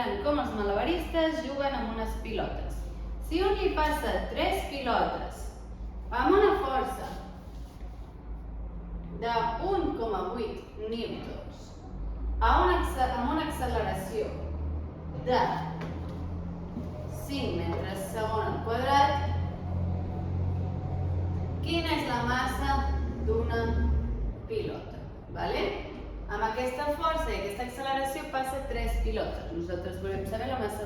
mirant com els malabaristes juguen amb unes pilotes. Si un li passa 3 pilotes amb una força de 1,8 newtons amb una acceleració de 5 metres segon al quadrat, quina és la massa d'una pilota? Amb aquesta força i aquesta acceleració passa 3 pilotes. Nosaltres volem saber la massa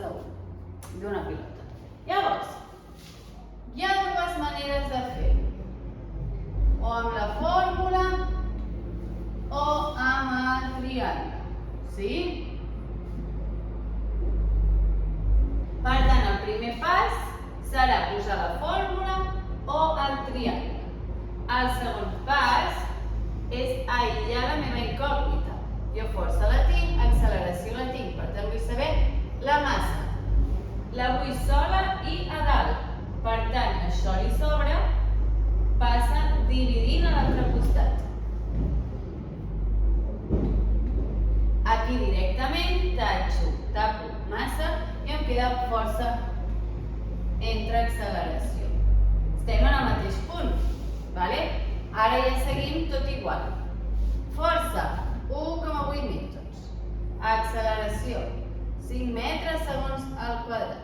d'una pilota. Llavors, hi ha dues maneres de fer-ho. O amb la fórmula o amb el triangle. Sí? Per tant, el primer pas serà posar la fórmula o el triangle. El segon pas és aïllar la meva incògnita. Jo força la tinc, acceleració la tinc, per tant vull saber la massa. La vull sola i a dalt. Per tant, això li sobra, passa dividint a l'altre costat. Aquí directament tapo massa i em queda força entre acceleració. Estem en el mateix punt. Ara ja seguim tot igual. Força, 1,8 newtons. Acceleració, 5 metres segons al quadrat.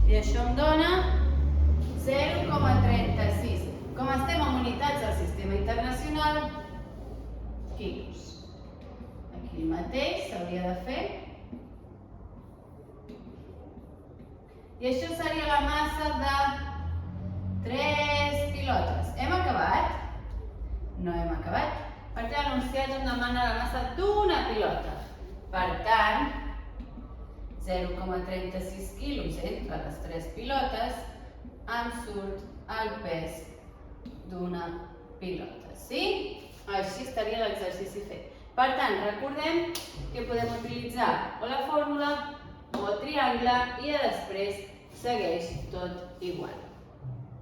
I això em dona 0,36. Com estem en unitats del sistema internacional, quilos. Aquí mateix s'hauria de fer. I això seria la massa de 3 pilotes. Hem acabat? No hem acabat. Per tant, l'enunciat em demana la massa d'una pilota. Per tant, 0,36 quilos entre les 3 pilotes em surt el pes d'una pilota. Sí? Així estaria l'exercici fet. Per tant, recordem que podem utilitzar o la fórmula o el triangle i després segueix tot igual.